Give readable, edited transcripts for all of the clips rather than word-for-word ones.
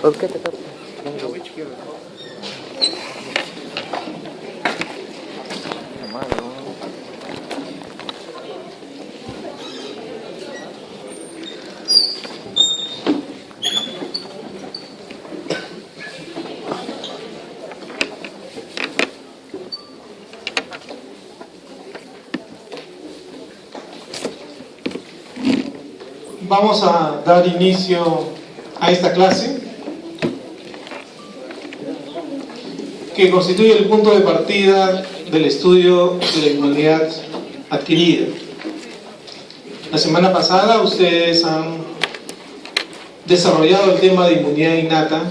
¿Por qué te toca? Vamos a dar inicio a esta clase que constituye el punto de partida del estudio de la inmunidad adquirida. La semana pasada ustedes han desarrollado el tema de inmunidad innata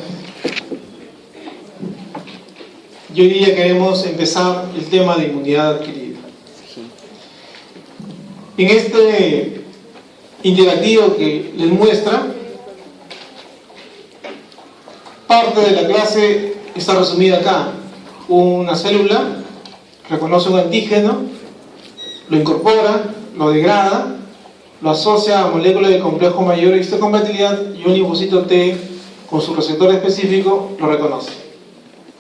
y hoy día queremos empezar el tema de inmunidad adquirida. En este interactivo que les muestra, parte de la clase está resumida acá. Una célula reconoce un antígeno, lo incorpora, lo degrada, lo asocia a moléculas del complejo mayor de histocompatibilidad y un linfocito T con su receptor específico lo reconoce.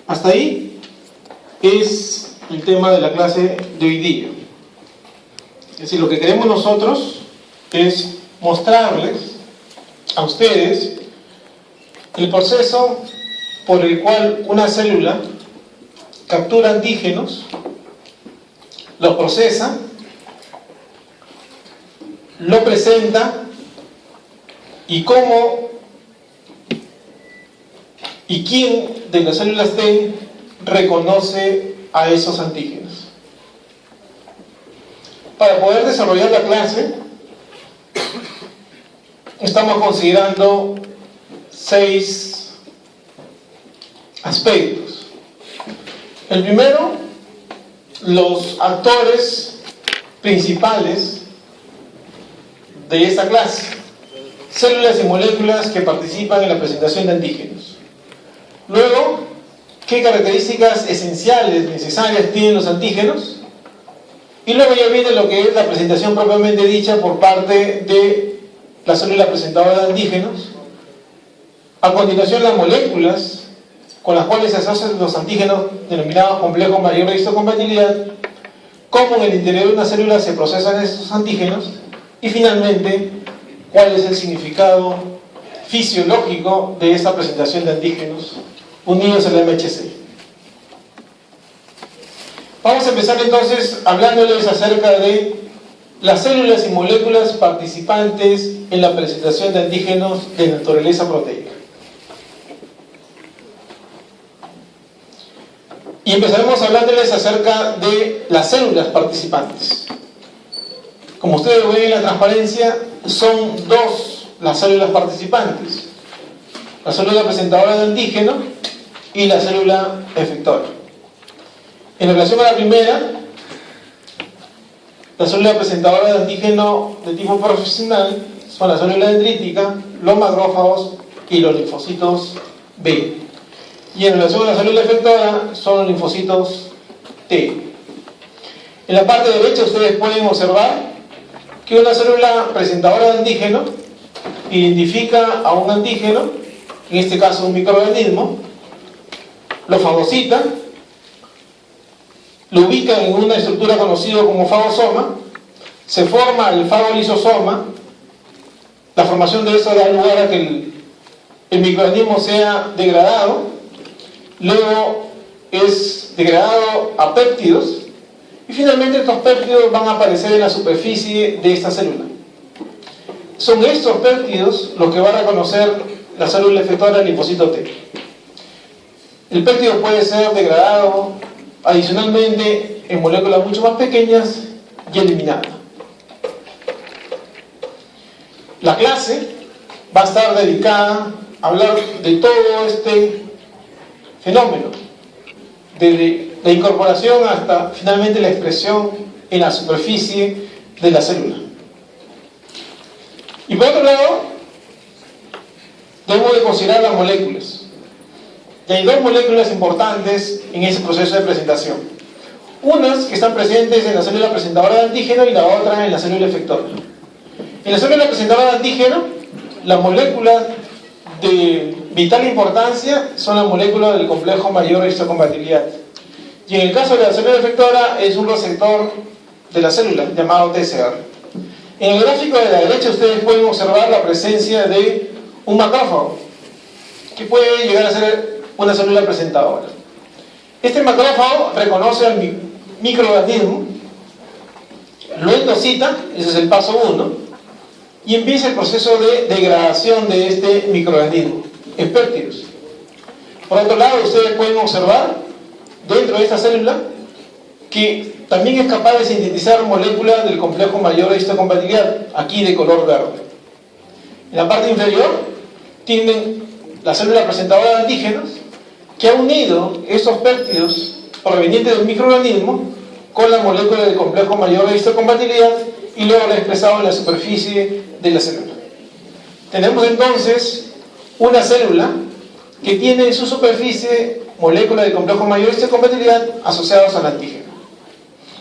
Hasta ahí es el tema de la clase de hoy día. Es decir, lo que queremos nosotros es mostrarles a ustedes el proceso por el cual una célula captura antígenos, los procesa, lo presenta y cómo y quién de las células T reconoce a esos antígenos. Para poder desarrollar la clase estamos considerando 6 aspectos. El primero, los actores principales de esta clase, células y moléculas que participan en la presentación de antígenos. Luego, qué características esenciales, necesarias tienen los antígenos. Y luego ya viene lo que es la presentación propiamente dicha por parte de la célula presentadora de antígenos. A continuación, las moléculas con las cuales se asocian los antígenos denominados complejos mayor de histocompatibilidad, cómo en el interior de una célula se procesan estos antígenos y finalmente, cuál es el significado fisiológico de esta presentación de antígenos unidos al MHC. Vamos a empezar entonces hablándoles acerca de las células y moléculas participantes en la presentación de antígenos de naturaleza proteica. Y empezaremos hablándoles acerca de las células participantes. Como ustedes ven en la transparencia, son 2 las células participantes: la célula presentadora de antígeno y la célula efectora. En relación a la primera, la célula presentadora de antígeno de tipo profesional son la célula dendrítica, los macrófagos y los linfocitos B. Y en relación a la célula efectora son los linfocitos T. En la parte derecha ustedes pueden observar que una célula presentadora de antígeno identifica a un antígeno, en este caso un microorganismo, lo fagocita, lo ubica en una estructura conocida como fagosoma, se forma el fagolisosoma. La formación de eso da lugar a que el microorganismo sea degradado, luego es degradado a péptidos y finalmente estos péptidos van a aparecer en la superficie de esta célula. Son estos péptidos los que va a reconocer la célula efectora del linfocito T. El péptido puede ser degradado adicionalmente en moléculas mucho más pequeñas y eliminado. La clase va a estar dedicada a hablar de todo este fenómeno, desde la incorporación hasta finalmente la expresión en la superficie de la célula. Y por otro lado, debemos de considerar las moléculas. Y hay 2 moléculas importantes en ese proceso de presentación. Unas que están presentes en la célula presentadora de antígeno y la otra en la célula efectora. En la célula presentadora de antígeno, la molécula de vital importancia son las moléculas del complejo mayor de histocompatibilidad. Y en el caso de la célula efectora es un receptor de la célula llamado TCR. En el gráfico de la derecha ustedes pueden observar la presencia de un macrófago que puede llegar a ser una célula presentadora. Este macrófago reconoce al microorganismo, lo endocita, ese es el paso 1, y empieza el proceso de degradación de este microorganismo en péptidos. Por otro lado, ustedes pueden observar dentro de esta célula que también es capaz de sintetizar moléculas del complejo mayor de histocompatibilidad, aquí de color verde. En la parte inferior tienen la célula presentadora de antígenos que ha unido estos péptidos provenientes del microorganismo con la molécula del complejo mayor de histocompatibilidad y luego la ha expresado en la superficie de la célula. Tenemos entonces una célula que tiene en su superficie moléculas del complejo mayor de histocompatibilidad asociados al antígeno.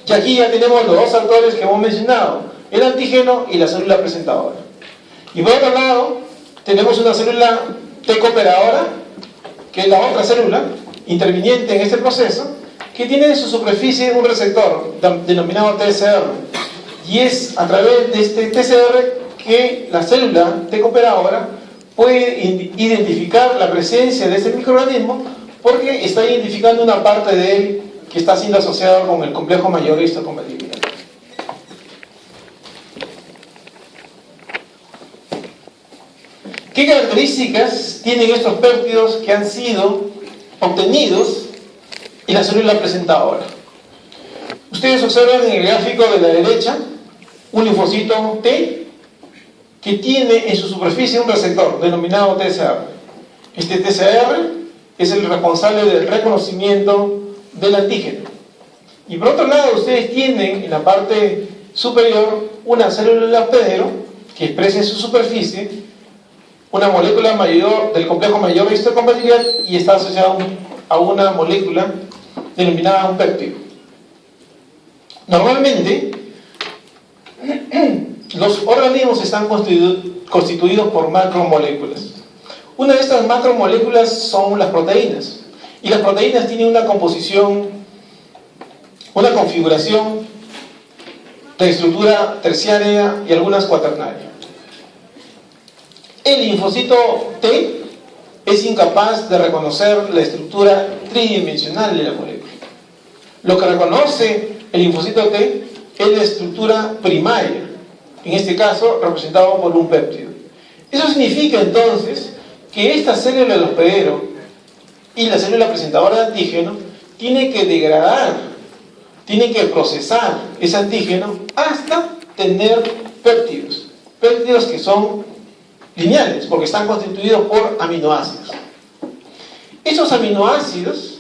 Y aquí ya tenemos los dos actores que hemos mencionado, el antígeno y la célula presentadora. Y por otro lado, tenemos una célula T cooperadora, que es la otra célula interviniente en este proceso, que tiene en su superficie un receptor denominado TCR. Y es a través de este TCR que la célula T cooperadora puede identificar la presencia de este microorganismo porque está identificando una parte de él que está siendo asociado con el complejo mayor de histocompatibilidad. ¿Qué características tienen estos péptidos que han sido obtenidos en la célula presentadora? Ustedes observan en el gráfico de la derecha un linfocito T que tiene en su superficie un receptor denominado TCR. Este TCR es el responsable del reconocimiento del antígeno. Y por otro lado, ustedes tienen en la parte superior una célula hospedero que expresa en su superficie una molécula mayor del complejo mayor de histocompatibilidad y está asociada a una molécula denominada un péptido. Normalmente, los organismos están constituidos por macromoléculas. Una de estas macromoléculas son las proteínas. Y las proteínas tienen una composición, una configuración de estructura terciaria y algunas cuaternaria. El linfocito T es incapaz de reconocer la estructura tridimensional de la molécula. Lo que reconoce el linfocito T es la estructura primaria, en este caso representado por un péptido. Eso significa entonces que esta célula del hospedero y la célula presentadora de antígeno tiene que degradar, tiene que procesar ese antígeno hasta tener péptidos. Péptidos que son lineales, porque están constituidos por aminoácidos. Esos aminoácidos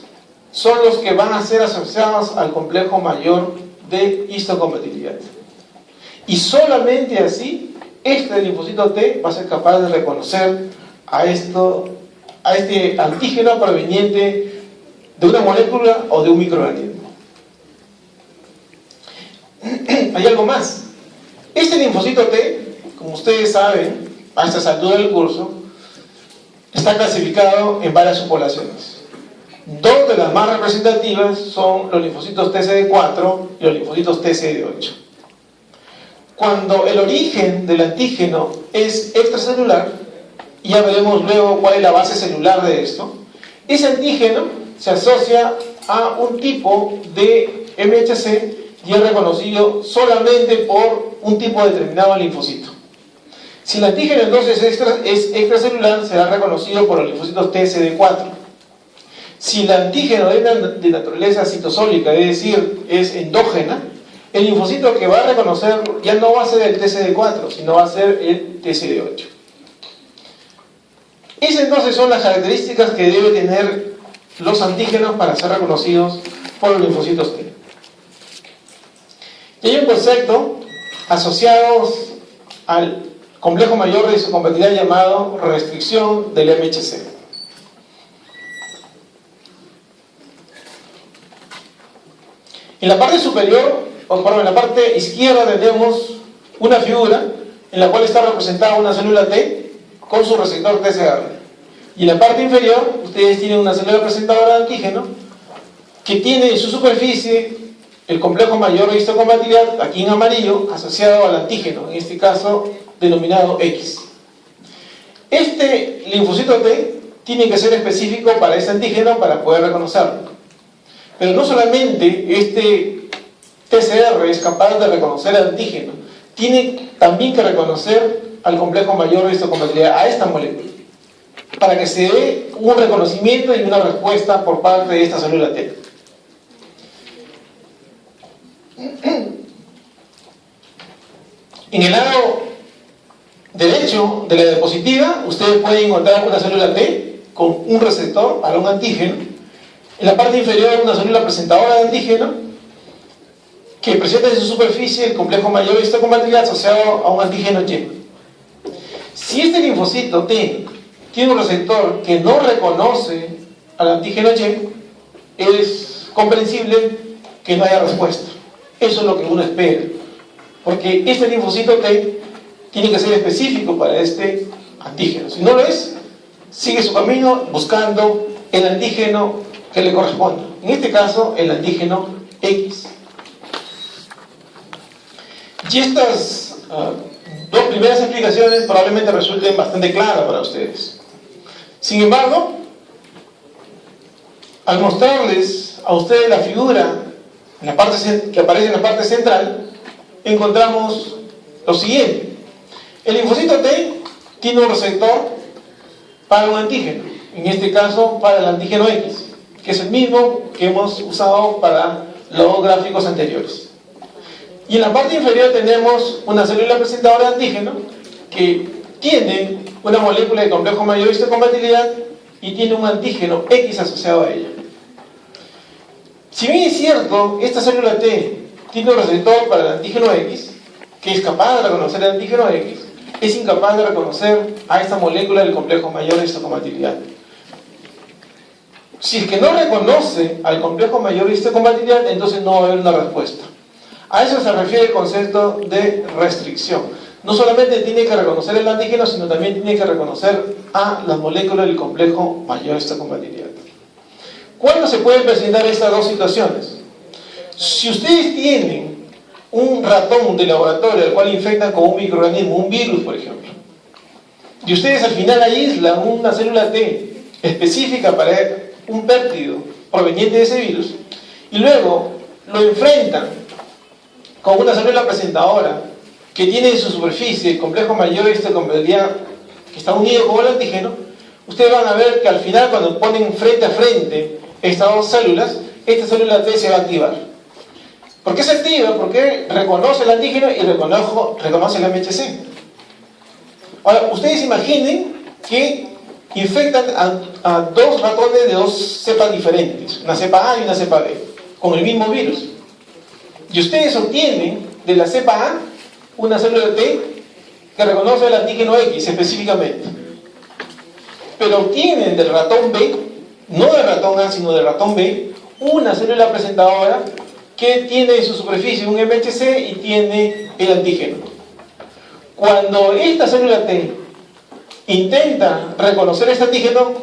son los que van a ser asociados al complejo mayor de histocompatibilidad. Y solamente así, este linfocito T va a ser capaz de reconocer a este antígeno proveniente de una molécula o de un microorganismo. Hay algo más. Este linfocito T, como ustedes saben, a estas alturas del curso, está clasificado en varias subpoblaciones. Dos de las más representativas son los linfocitos TCD4 y los linfocitos TCD8. Cuando el origen del antígeno es extracelular, y ya veremos luego cuál es la base celular de esto, ese antígeno se asocia a un tipo de MHC y es reconocido solamente por un tipo determinado de linfocito. Si el antígeno entonces es extracelular, será reconocido por los linfocitos TCD4. Si el antígeno es de naturaleza citosólica, es decir, es endógena, el linfocito que va a reconocer ya no va a ser el TCD4, sino va a ser el TCD8. Esas entonces son las características que deben tener los antígenos para ser reconocidos por los linfocitos T. Y hay un concepto asociado al complejo mayor de histocompatibilidad llamado restricción del MHC. En la parte superior, en la parte izquierda tenemos una figura en la cual está representada una célula T con su receptor TCR. Y en la parte inferior, ustedes tienen una célula presentadora de antígeno que tiene en su superficie el complejo mayor de histocompatibilidad, aquí en amarillo, asociado al antígeno, en este caso denominado X. Este linfocito T tiene que ser específico para este antígeno para poder reconocerlo. Pero no solamente este TCR es capaz de reconocer el antígeno, tiene también que reconocer al complejo mayor de histocompatibilidad, a esta molécula, para que se dé un reconocimiento y una respuesta por parte de esta célula T. En el lado derecho de la diapositiva, ustedes pueden encontrar una célula T con un receptor para un antígeno. En la parte inferior, una célula presentadora de antígeno que presenta en su superficie el complejo mayor de histocompatibilidad asociado a un antígeno Y. Si este linfocito T tiene un receptor que no reconoce al antígeno Y, es comprensible que no haya respuesta. Eso es lo que uno espera, porque este linfocito T tiene que ser específico para este antígeno. Si no lo es, sigue su camino buscando el antígeno que le corresponda. En este caso, el antígeno X. Y estas dos primeras explicaciones probablemente resulten bastante claras para ustedes. Sin embargo, al mostrarles a ustedes la figura en la parte que aparece en la parte central, encontramos lo siguiente. El linfocito T tiene un receptor para un antígeno, en este caso para el antígeno X, que es el mismo que hemos usado para los gráficos anteriores. Y en la parte inferior tenemos una célula presentadora de antígeno que tiene una molécula de complejo mayor de histocompatibilidad y tiene un antígeno X asociado a ella. Si bien es cierto, esta célula T tiene un receptor para el antígeno X, que es capaz de reconocer el antígeno X, es incapaz de reconocer a esta molécula del complejo mayor de histocompatibilidad. Si es que no reconoce al complejo mayor de histocompatibilidad, entonces no va a haber una respuesta. A eso se refiere el concepto de restricción. No solamente tiene que reconocer el antígeno, sino también tiene que reconocer a las moléculas del complejo mayor de histocompatibilidad. ¿Cuándo se pueden presentar estas dos situaciones? Si ustedes tienen un ratón de laboratorio al cual infectan con un microorganismo, un virus por ejemplo, y ustedes al final aíslan una célula T específica para un péptido proveniente de ese virus, y luego lo enfrentan con una célula presentadora que tiene en su superficie el complejo mayor de histocompatibilidad que está unido con el antígeno, ustedes van a ver que al final, cuando ponen frente a frente estas dos células, esta célula T se va a activar. ¿Por qué se activa? Porque reconoce el antígeno y reconoce el MHC. Ahora, ustedes imaginen que infectan a dos ratones de dos cepas diferentes, una cepa A y una cepa B, con el mismo virus. Y ustedes obtienen de la cepa A una célula T que reconoce el antígeno X específicamente. Pero obtienen del ratón B, no del ratón A, sino del ratón B, una célula presentadora que tiene en su superficie un MHC y tiene el antígeno. Cuando esta célula T intenta reconocer este antígeno,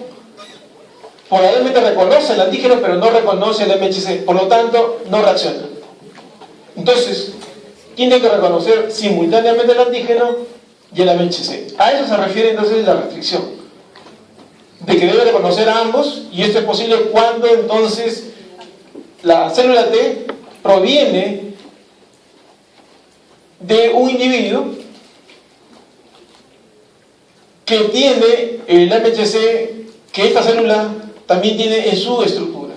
probablemente reconoce el antígeno, pero no reconoce el MHC, por lo tanto, no reacciona. Entonces, tiene que reconocer simultáneamente el antígeno y el MHC. A eso se refiere entonces la restricción, de que debe reconocer a ambos, y esto es posible cuando entonces la célula T proviene de un individuo que tiene el MHC que esta célula también tiene en su estructura.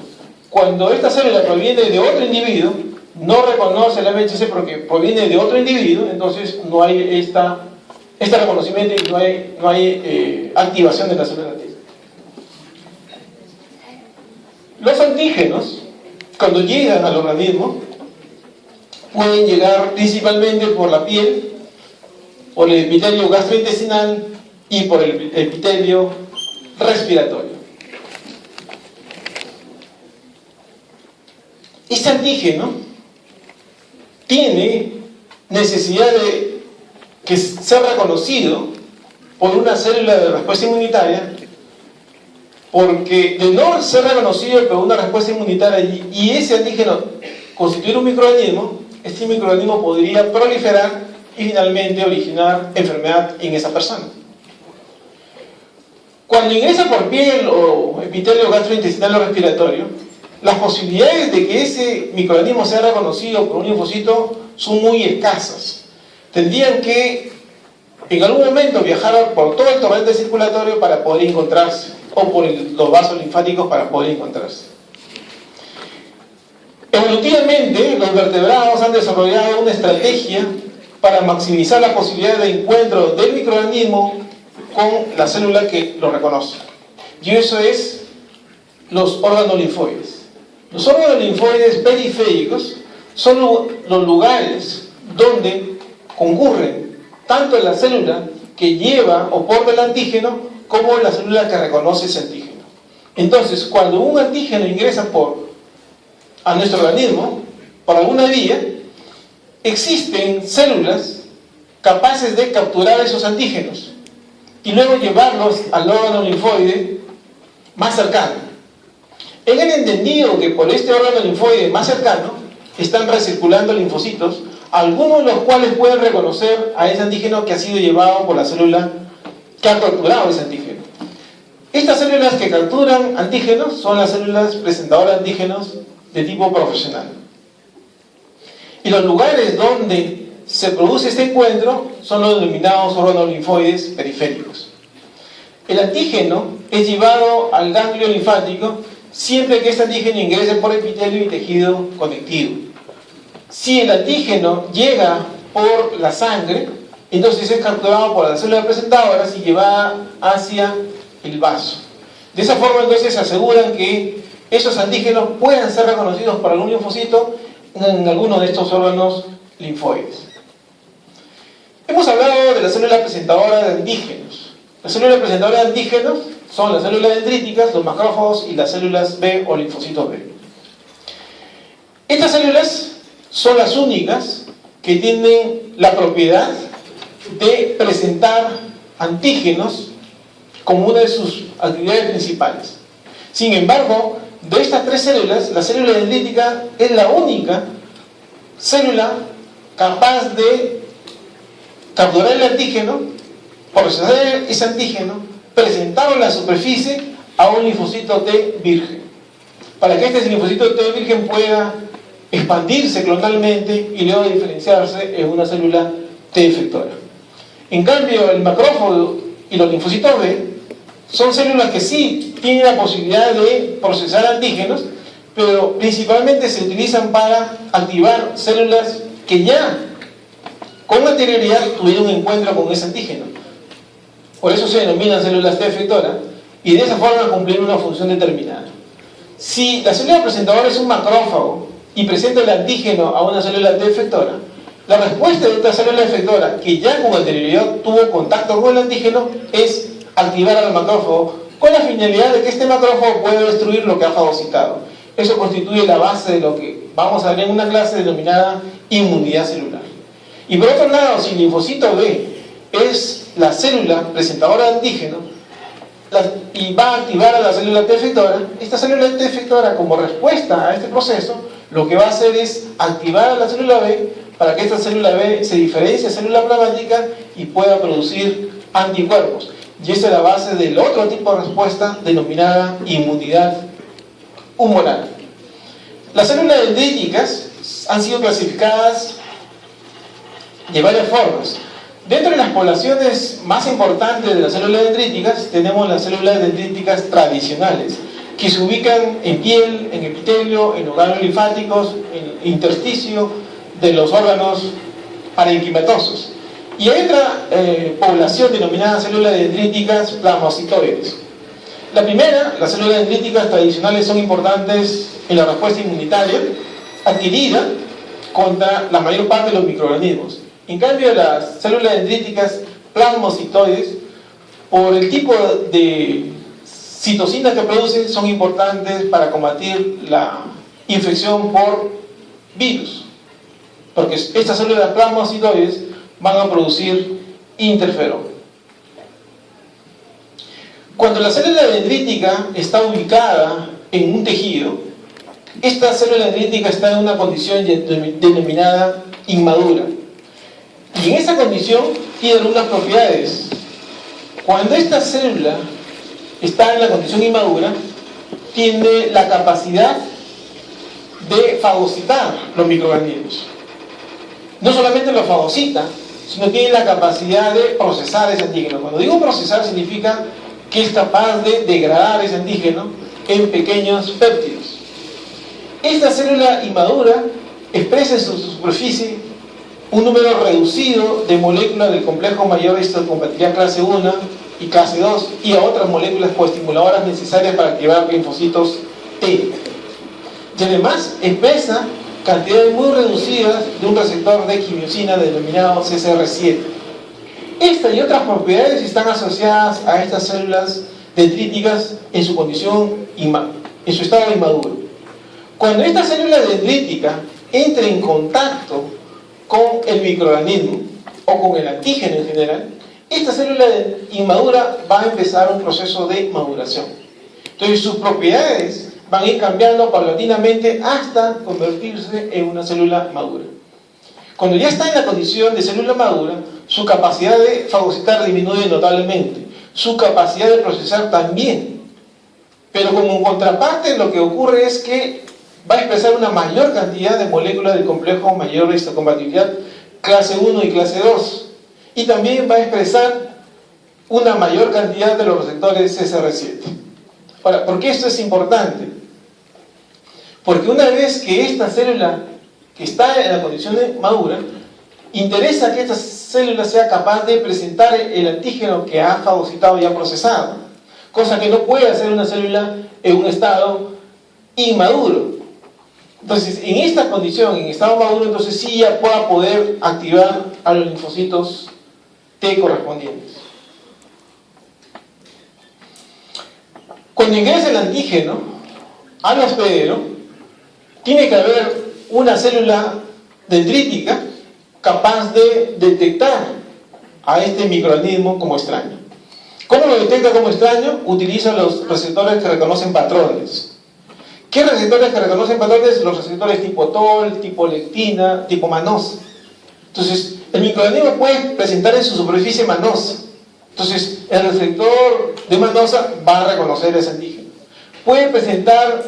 Cuando esta célula proviene de otro individuo, no reconoce el MHC porque proviene de otro individuo, entonces no hay este reconocimiento y no hay activación de la célula T. Los antígenos, cuando llegan al organismo, pueden llegar principalmente por la piel, por el epitelio gastrointestinal y por el epitelio respiratorio. Este antígeno tiene necesidad de que sea reconocido por una célula de respuesta inmunitaria porque de no ser reconocido por una respuesta inmunitaria y ese antígeno constituir un microorganismo, este microorganismo podría proliferar y finalmente originar enfermedad en esa persona. Cuando ingresa por piel o epitelio gastrointestinal o respiratorio, las posibilidades de que ese microorganismo sea reconocido por un linfocito son muy escasas. Tendrían que en algún momento viajar por todo el torrente circulatorio para poder encontrarse, o por los vasos linfáticos para poder encontrarse. Evolutivamente, los vertebrados han desarrollado una estrategia para maximizar la posibilidad de encuentro del microorganismo con la célula que lo reconoce. Y eso es los órganos linfoides. Los órganos linfoides periféricos son los lugares donde concurren tanto la célula que lleva o porta el antígeno como la célula que reconoce ese antígeno. Entonces, cuando un antígeno ingresa a nuestro organismo, por alguna vía, existen células capaces de capturar esos antígenos y luego llevarlos al órgano linfoide más cercano. En el entendido que por este órgano linfoide más cercano están recirculando linfocitos, algunos de los cuales pueden reconocer a ese antígeno que ha sido llevado por la célula que ha capturado ese antígeno. Estas células que capturan antígenos son las células presentadoras de antígenos de tipo profesional. Y los lugares donde se produce este encuentro son los denominados órganos linfoides periféricos. El antígeno es llevado al ganglio linfático siempre que este antígeno ingrese por epitelio y tejido conectivo. Si el antígeno llega por la sangre, entonces es capturado por las células presentadoras y llevada hacia el vaso. De esa forma entonces se aseguran que esos antígenos puedan ser reconocidos por algún linfocito en alguno de estos órganos linfoides. Hemos hablado de la célula presentadora de antígenos. Las células presentadoras de antígenos son las células dendríticas, los macrófagos y las células B o linfocitos B. Estas células son las únicas que tienen la propiedad de presentar antígenos como una de sus actividades principales. Sin embargo, de estas tres células, la célula dendrítica es la única célula capaz de capturar el antígeno, procesar ese antígeno, presentarlo en la superficie a un linfocito T virgen, para que este linfocito T virgen pueda expandirse clonalmente y luego diferenciarse en una célula T efectora. En cambio, el macrófago y los linfocitos B son células que sí tienen la posibilidad de procesar antígenos, pero principalmente se utilizan para activar células que ya con anterioridad tuvieron un encuentro con ese antígeno. Por eso se denominan células T efectoras y de esa forma cumplir una función determinada. Si la célula presentadora es un macrófago y presenta el antígeno a una célula T efectora, la respuesta de esta célula efectora, que ya con anterioridad tuvo contacto con el antígeno, es activar al macrófago con la finalidad de que este macrófago pueda destruir lo que ha fagocitado. Eso constituye la base de lo que vamos a ver en una clase denominada inmunidad celular. Y por otro lado, si el linfocito B es la célula presentadora de antígeno y va a activar a la célula T efectora, esta célula T efectora, como respuesta a este proceso, lo que va a hacer es activar a la célula B para que esta célula B se diferencie de la célula plasmática y pueda producir anticuerpos. Y esa es la base del otro tipo de respuesta denominada inmunidad humoral. Las células dendríticas han sido clasificadas de varias formas. Dentro de las poblaciones más importantes de las células dendríticas tenemos las células dendríticas tradicionales, que se ubican en piel, en epitelio, en órganos linfáticos, en intersticio de los órganos parenquimatosos. Y hay otra población denominada células dendríticas plasmocitoides. La primera, las células dendríticas tradicionales, son importantes en la respuesta inmunitaria adquirida contra la mayor parte de los microorganismos. En cambio, las células dendríticas plasmocitoides, por el tipo de citocinas que producen, son importantes para combatir la infección por virus, porque estas células plasmocitoides van a producir interferón. Cuando la célula dendrítica está ubicada en un tejido, esta célula dendrítica está en una condición denominada inmadura. Y en esa condición tiene algunas propiedades. Cuando esta célula está en la condición inmadura, tiene la capacidad de fagocitar los microorganismos. No solamente lo fagocita, sino tiene la capacidad de procesar ese antígeno. Cuando digo procesar, significa que es capaz de degradar ese antígeno en pequeños péptidos. Esta célula inmadura expresa en su superficie un número reducido de moléculas del complejo mayor de histocompatibilidad clase 1 y clase 2 y a otras moléculas coestimuladoras necesarias para activar linfocitos T. Y además expresa cantidades muy reducidas de un receptor de quimiosina denominado CCR7. Estas y otras propiedades están asociadas a estas células dendríticas en su condición, en su estado inmaduro. Cuando esta célula dendrítica entra en contacto con el microorganismo o con el antígeno en general, esta célula inmadura va a empezar un proceso de maduración. Entonces sus propiedades van a ir cambiando paulatinamente hasta convertirse en una célula madura. Cuando ya está en la condición de célula madura, su capacidad de fagocitar disminuye notablemente, su capacidad de procesar también. Pero como contraparte, lo que ocurre es que va a expresar una mayor cantidad de moléculas del complejo mayor de histocompatibilidad clase 1 y clase 2. Y también va a expresar una mayor cantidad de los receptores CCR7. Ahora, ¿por qué esto es importante? Porque una vez que esta célula que está en la condición madura, interesa que esta célula sea capaz de presentar el antígeno que ha fagocitado y ha procesado, cosa que no puede hacer una célula en un estado inmaduro. Entonces, en esta condición, en estado maduro, entonces sí ya pueda poder activar a los linfocitos T correspondientes. Cuando ingresa el antígeno al hospedero, tiene que haber una célula dendrítica capaz de detectar a este microorganismo como extraño. ¿Cómo lo detecta como extraño? Utiliza los receptores que reconocen patrones. ¿Qué receptores que reconocen patrones? Los receptores tipo TOL, tipo lectina, tipo manosa. Entonces, el microorganismo puede presentar en su superficie manosa. Entonces, el receptor de manosa va a reconocer ese antígeno. Puede presentar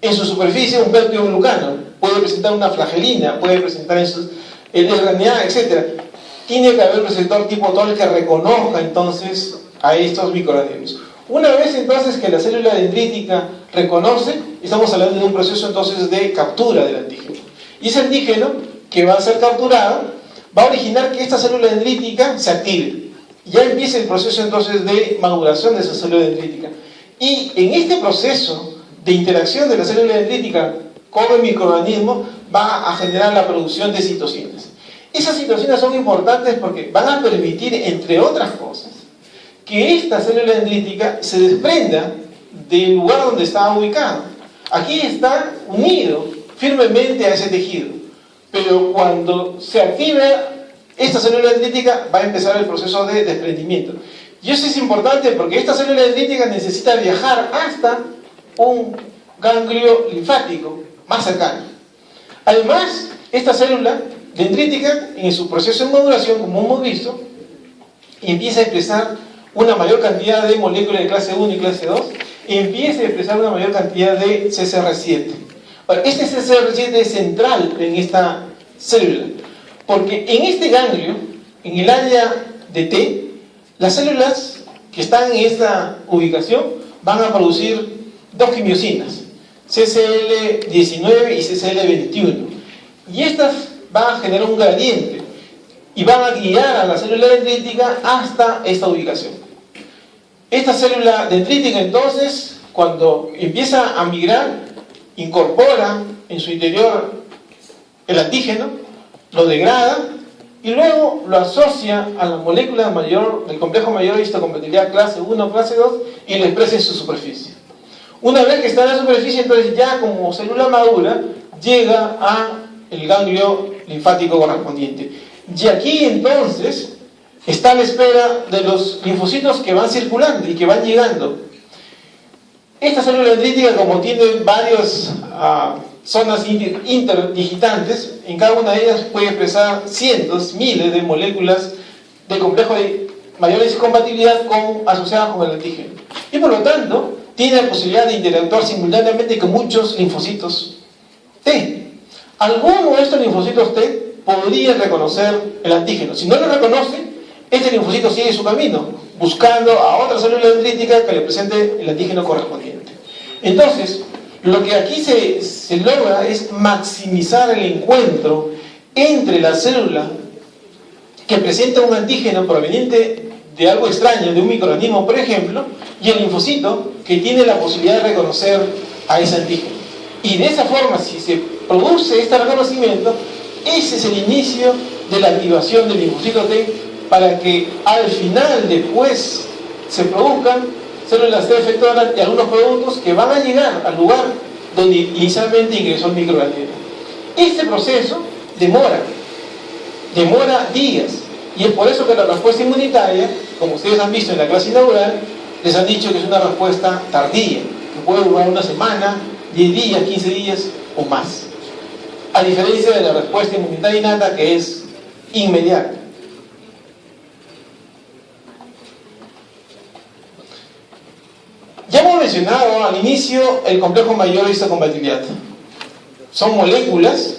en su superficie un péptido glucano, puede presentar una flagelina, puede presentar el RNA, etc. Tiene que haber un receptor tipo TOL que reconozca entonces a estos microorganismos. Una vez entonces que la célula dendrítica reconoce, estamos hablando de un proceso entonces de captura del antígeno. Y ese antígeno que va a ser capturado va a originar que esta célula dendrítica se active. Ya empieza el proceso entonces de maduración de esa célula dendrítica. Y en este proceso de interacción de la célula dendrítica con el microorganismo va a generar la producción de citocinas. Esas citocinas son importantes porque van a permitir, entre otras cosas, que esta célula dendrítica se desprenda del lugar donde está ubicado. Aquí está unido firmemente a ese tejido, pero cuando se activa esta célula dendrítica va a empezar el proceso de desprendimiento. Y eso es importante porque esta célula dendrítica necesita viajar hasta un ganglio linfático más cercano. Además, esta célula dendrítica, en su proceso de maduración, como hemos visto, empieza a expresar una mayor cantidad de moléculas de clase 1 y clase 2, y empieza a expresar una mayor cantidad de CCR7. Ahora, este CCR7 es central en esta célula, porque en este ganglio, en el área de T, las células que están en esta ubicación van a producir dos quimiosinas, CCL19 y CCL21, y estas van a generar un gradiente y van a guiar a la célula dendrítica hasta esta ubicación. Esta célula dendrítica entonces, cuando empieza a migrar, incorpora en su interior el antígeno, lo degrada y luego lo asocia a la molécula mayor del complejo mayor de histocompatibilidad clase 1 o clase 2 y lo expresa en su superficie. Una vez que está en la superficie, entonces ya como célula madura llega a el ganglio linfático correspondiente. Y aquí entonces está a la espera de los linfocitos que van circulando y que van llegando. Esta célula dendrítica, como tiene varias zonas interdigitantes, en cada una de ellas puede expresar cientos, miles de moléculas del complejo de mayor histocompatibilidad asociadas con el antígeno. Y por lo tanto, tiene la posibilidad de interactuar simultáneamente con muchos linfocitos T. Alguno de estos linfocitos T podría reconocer el antígeno. Si no lo reconoce, este linfocito sigue su camino, buscando a otra célula dendrítica que le presente el antígeno correspondiente. Entonces, lo que aquí se logra es maximizar el encuentro entre la célula que presenta un antígeno proveniente de algo extraño, de un microorganismo, por ejemplo, y el linfocito que tiene la posibilidad de reconocer a ese antígeno. Y de esa forma, si se produce este reconocimiento, ese es el inicio de la activación del linfocito T, para que al final, después, se produzcan células T efectoras y algunos productos que van a llegar al lugar donde inicialmente ingresó el microorganismo. Este proceso demora días, y es por eso que la respuesta inmunitaria, como ustedes han visto en la clase inaugural, les han dicho que es una respuesta tardía, que puede durar una semana, 10 días, 15 días o más, a diferencia de la respuesta inmunitaria innata, que es inmediata. Ya hemos mencionado al inicio el complejo mayor de histocompatibilidad. Son moléculas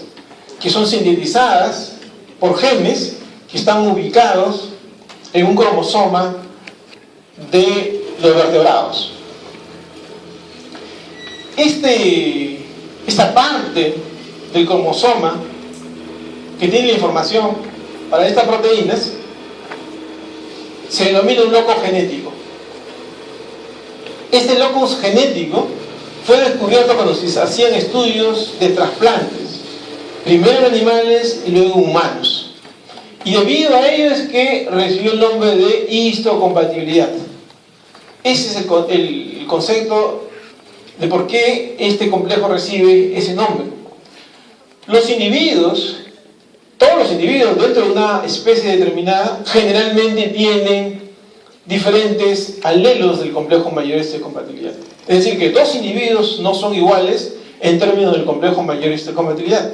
que son sintetizadas por genes que están ubicados en un cromosoma de los vertebrados. Esta parte del cromosoma que tiene la información para estas proteínas se denomina un locus genético. Este locus genético fue descubierto cuando se hacían estudios de trasplantes, primero en animales y luego en humanos. Y debido a ello es que recibió el nombre de histocompatibilidad. Ese es el concepto de por qué este complejo recibe ese nombre. Los individuos, todos los individuos dentro de una especie determinada, generalmente tienen diferentes alelos del complejo mayor de histocompatibilidad. Es decir, que dos individuos no son iguales en términos del complejo mayor de histocompatibilidad.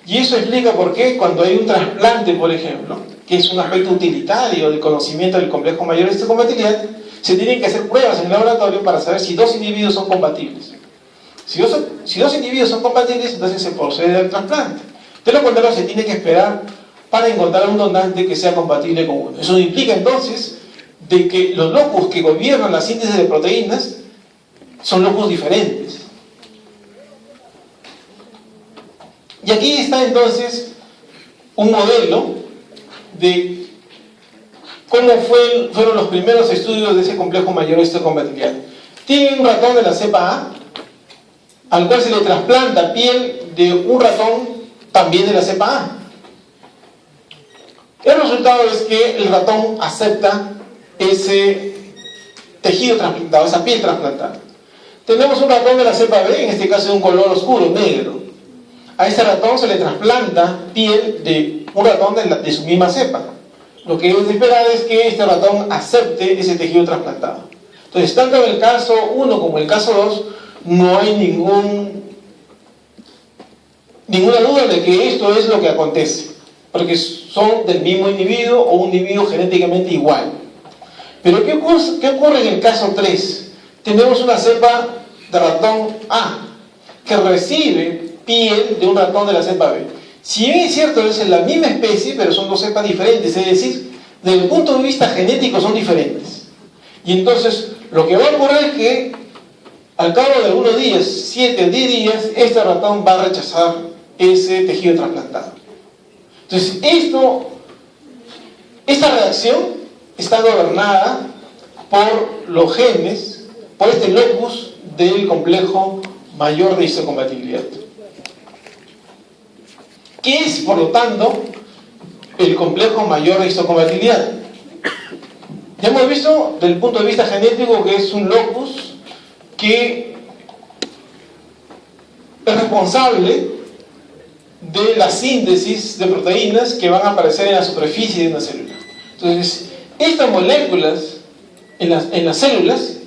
Y eso explica por qué cuando hay un trasplante, por ejemplo, que es un aspecto utilitario del conocimiento del complejo mayor de histocompatibilidad, se tienen que hacer pruebas en el laboratorio para saber si dos individuos son compatibles. Si dos individuos son compatibles, entonces se procede al trasplante. De lo contrario, se tiene que esperar para encontrar un donante que sea compatible con uno. Eso implica entonces de que los locus que gobiernan la síntesis de proteínas son locus diferentes. Y aquí está entonces un modelo de cómo fueron los primeros estudios de ese complejo mayor de histocompatibilidad. Tiene un ratón de la cepa A, al cual se le trasplanta piel de un ratón también de la cepa A. El resultado es que el ratón acepta ese tejido trasplantado, esa piel trasplantada. Tenemos un ratón de la cepa B, en este caso de un color oscuro, negro. A ese ratón se le trasplanta piel de un ratón de su misma cepa. Lo que es de esperar es que este ratón acepte ese tejido trasplantado. Entonces, tanto en el caso 1 como en el caso 2, no hay ninguna duda de que esto es lo que acontece, porque son del mismo individuo o un individuo genéticamente igual. Pero ¿qué ocurre en el caso 3? Tenemos una cepa de ratón A que recibe piel de un ratón de la cepa B. Si bien es cierto, es la misma especie, pero son dos cepas diferentes, es decir, desde el punto de vista genético son diferentes. Y entonces, lo que va a ocurrir es que al cabo de algunos días, 7 o 10 días, este ratón va a rechazar ese tejido trasplantado. Entonces, esta reacción está gobernada por los genes, por este locus del complejo mayor de histocompatibilidad. ¿Qué es, por lo tanto, el complejo mayor de histocompatibilidad? Ya hemos visto, desde el punto de vista genético, que es un locus que es responsable de la síntesis de proteínas que van a aparecer en la superficie de una célula. Entonces, estas moléculas en las células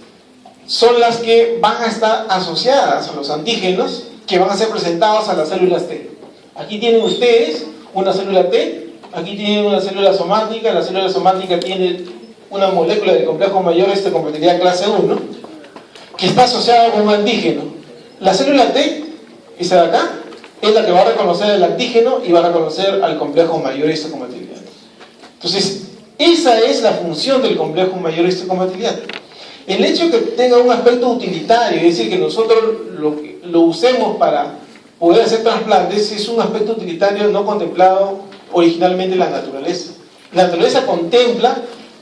son las que van a estar asociadas a los antígenos que van a ser presentados a las células T. Aquí tienen ustedes una célula T, aquí tienen una célula somática. La célula somática tiene una molécula de complejo mayor histocompatibilidad clase 1 que está asociada con un antígeno. La célula T, esa de acá, es la que va a reconocer el antígeno y va a reconocer al complejo mayor histocompatibilidad. Entonces, esa es la función del complejo mayor histocompatibilidad. El hecho de que tenga un aspecto utilitario, es decir, que nosotros lo usemos para poder hacer trasplantes, es un aspecto utilitario no contemplado originalmente en la naturaleza. La naturaleza contempla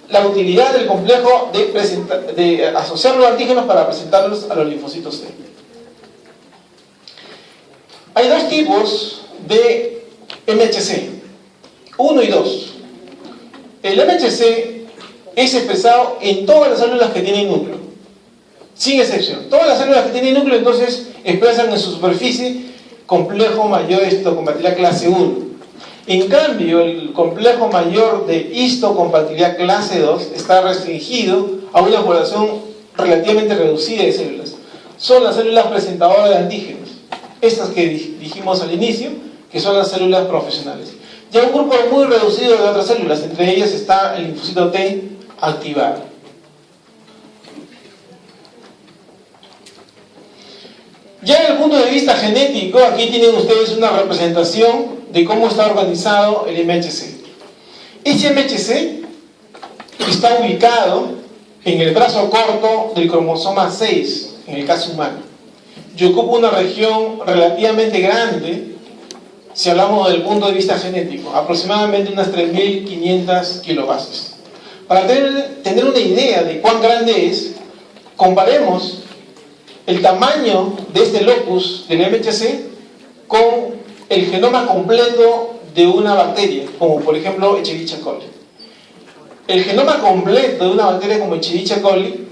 la utilidad del complejo de asociar los antígenos para presentarlos a los linfocitos T. Hay dos tipos de MHC, 1 y 2. El MHC es expresado en todas las células que tienen núcleo, sin excepción. Todas las células que tienen núcleo entonces expresan en su superficie complejo mayor de histocompatibilidad clase 1. En cambio, el complejo mayor de histocompatibilidad clase 2 está restringido a una población relativamente reducida de células. Son las células presentadoras de antígenos, estas que dijimos al inicio, que son las células profesionales. Ya un grupo muy reducido de otras células, entre ellas está el linfocito T activado. Ya desde el punto de vista genético, aquí tienen ustedes una representación de cómo está organizado el MHC. Este MHC está ubicado en el brazo corto del cromosoma 6, en el caso humano, y ocupa una región relativamente grande, si hablamos del punto de vista genético, aproximadamente unas 3.500 kilobases. Para tener una idea de cuán grande es, comparemos el tamaño de este locus del MHC con el genoma completo de una bacteria, como por ejemplo Escherichia coli. El genoma completo de una bacteria como Escherichia coli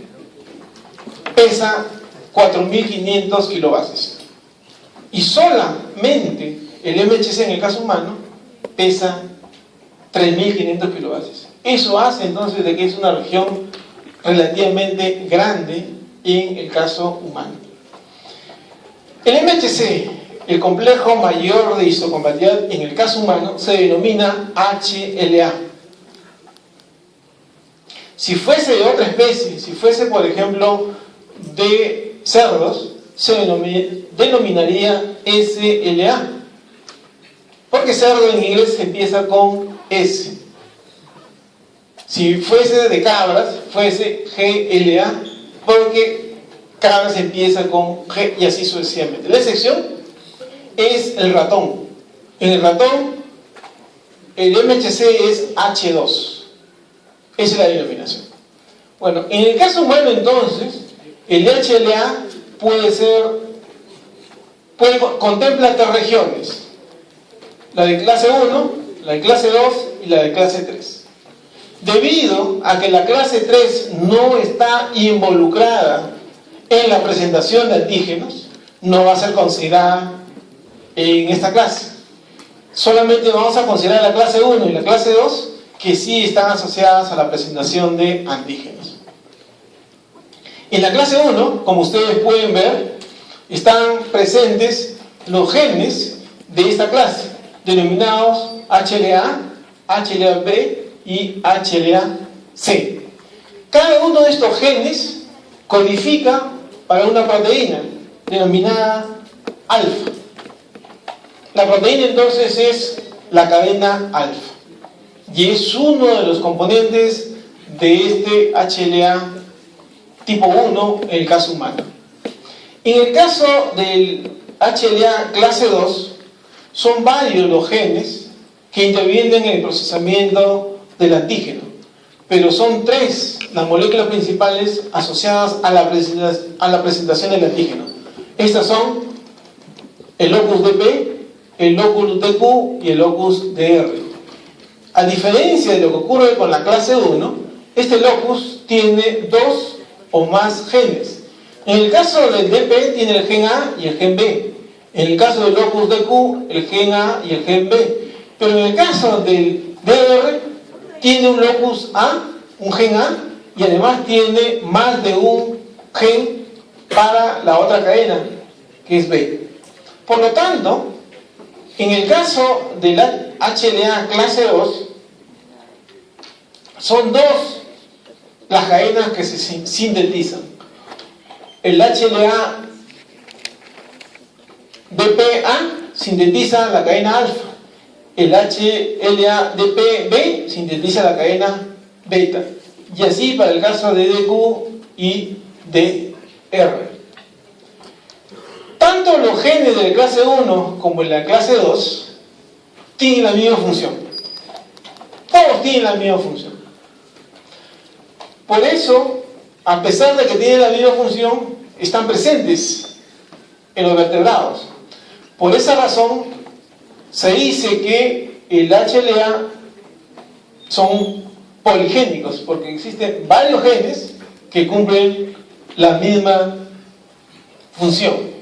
pesa 4.500 kilobases. Y solamente el MHC en el caso humano pesa 3.500 kilobases. Eso hace entonces de que es una región relativamente grande en el caso humano. El MHC, el complejo mayor de histocompatibilidad en el caso humano, se denomina HLA. Si fuese de otra especie, si fuese por ejemplo de cerdos, se denominaría SLA. Porque cerdo en inglés empieza con S. Si fuese de cabras, fuese GLA, porque cabras empieza con G y así sucesivamente. La excepción es el ratón. En el ratón, el MHC es H2. Esa es la denominación. Bueno, en el caso humano entonces, el HLA contempla tres regiones. La de clase 1, la de clase 2 y la de clase 3. Debido a que la clase 3 no está involucrada en la presentación de antígenos, no va a ser considerada en esta clase. Solamente vamos a considerar la clase 1 y la clase 2 que sí están asociadas a la presentación de antígenos. En la clase 1, como ustedes pueden ver, están presentes los genes de esta clase, denominados HLA, HLA-B y HLA-C. Cada uno de estos genes codifica para una proteína denominada alfa. La proteína entonces es la cadena alfa y es uno de los componentes de este HLA tipo 1 en el caso humano. En el caso del HLA clase 2, son varios los genes que intervienen en el procesamiento del antígeno, pero son tres las moléculas principales asociadas a la presentación del antígeno. Estas son el locus DP, el locus DQ y el locus DR. A diferencia de lo que ocurre con la clase 1, este locus tiene dos o más genes. En el caso del DP tiene el gen A y el gen B. En el caso del locus DQ, el gen A y el gen B. Pero en el caso del DR, tiene un locus A, un gen A, y además tiene más de un gen para la otra cadena, que es B. Por lo tanto, en el caso de la HLA clase 2, son dos las cadenas que se sintetizan. El HLA DPA sintetiza la cadena alfa. El HLA DPB sintetiza la cadena beta. Y así para el caso de DQ y DR. Tanto los genes de la clase 1 como en la clase 2 tienen la misma función. Todos tienen la misma función. Por eso, a pesar de que tienen la misma función, están presentes en los vertebrados. Por esa razón, se dice que el HLA son poligénicos, porque existen varios genes que cumplen la misma función.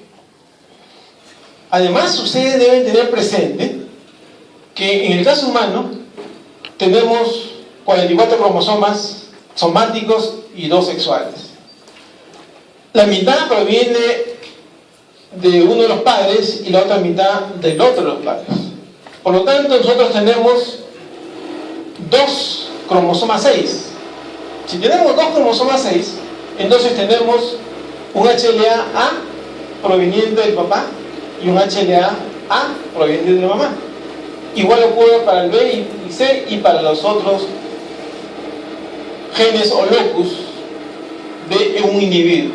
Además, ustedes deben tener presente que en el caso humano tenemos 44 cromosomas somáticos y 2 sexuales. La mitad proviene de uno de los padres y la otra mitad del otro de los padres. Por lo tanto, nosotros tenemos 2 cromosomas 6. Si tenemos 2 cromosomas 6, entonces tenemos un HLA-A proveniente del papá y un HLA-A proveniente de la mamá. Igual ocurre para el B y C y para los otros genes o locus de un individuo.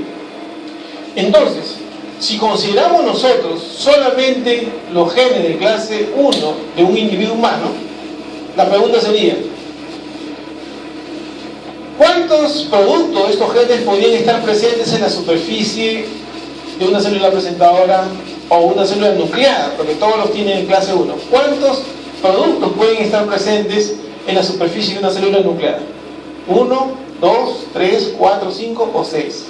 Entonces, si consideramos nosotros solamente los genes de clase 1 de un individuo humano, la pregunta sería: ¿cuántos productos de estos genes podrían estar presentes en la superficie de una célula presentadora o una célula nucleada? Porque todos los tienen en clase 1. ¿Cuántos productos pueden estar presentes en la superficie de una célula nucleada? 1, 2, 3, 4, 5 o 6.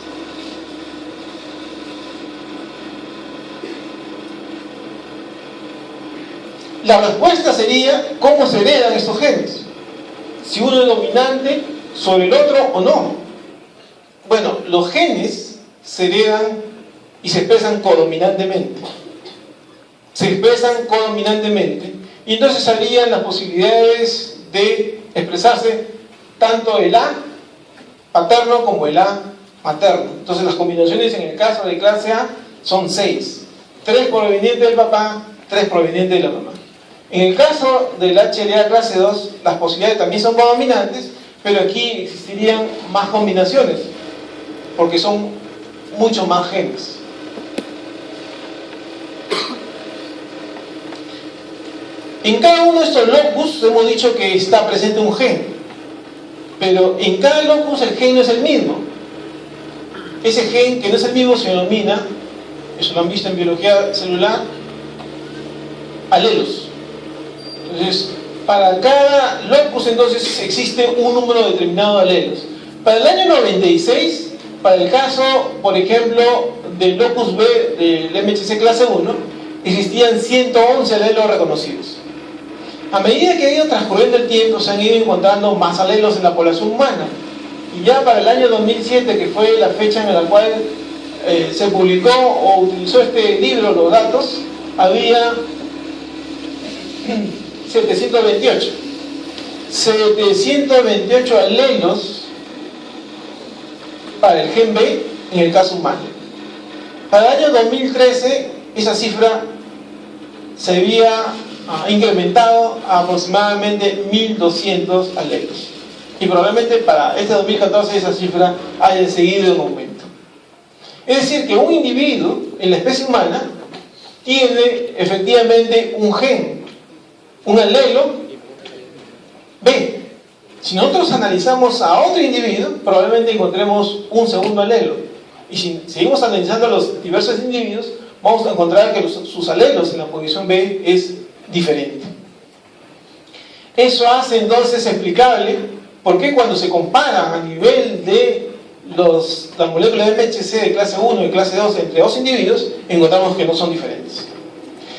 La respuesta sería: ¿cómo se heredan estos genes? Si uno es dominante sobre el otro o no. Bueno, los genes se heredan y se expresan codominantemente. Se expresan codominantemente. Y entonces salían las posibilidades de expresarse tanto el A paterno como el A materno. Entonces las combinaciones en el caso de clase A son 6. 3 provenientes del papá, 3 provenientes de la mamá. En el caso del HLA clase 2, las posibilidades también son codominantes, pero aquí existirían más combinaciones, porque son muchos más genes. En cada uno de estos locus hemos dicho que está presente un gen, pero en cada locus el gen no es el mismo. Ese gen que no es el mismo se denomina, eso lo han visto en biología celular, alelos. Entonces, para cada locus entonces existe un número determinado de alelos. Para el año 96, para el caso, por ejemplo, del locus B del MHC clase 1, existían 111 alelos reconocidos. A medida que ha ido transcurriendo el tiempo, se han ido encontrando más alelos en la población humana. Y ya para el año 2007, que fue la fecha en la cual se publicó o utilizó este libro, los datos, había 728 alelos para el gen B en el caso humano. Para el año 2013 esa cifra se había incrementado a aproximadamente 1200 alelos, y probablemente para este 2014 esa cifra haya seguido en aumento. Es decir, que un individuo en la especie humana tiene efectivamente un gen, un alelo B. Si nosotros analizamos a otro individuo, probablemente encontremos un segundo alelo. Y si seguimos analizando a los diversos individuos, vamos a encontrar que sus alelos en la posición B es diferente. Eso hace entonces explicable por qué cuando se comparan a nivel de las moléculas de MHC de clase 1 y clase 2 entre dos individuos, encontramos que no son diferentes.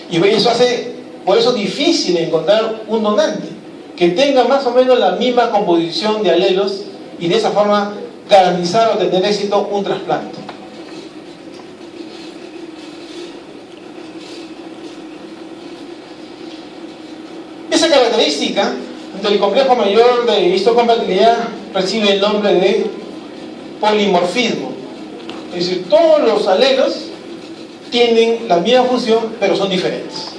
Y eso hace por eso difícil encontrar un donante. que tenga más o menos la misma composición de alelos y de esa forma garantizar o tener éxito un trasplante. Esa característica del complejo mayor de histocompatibilidad recibe el nombre de polimorfismo. Es decir, todos los alelos tienen la misma función, pero son diferentes.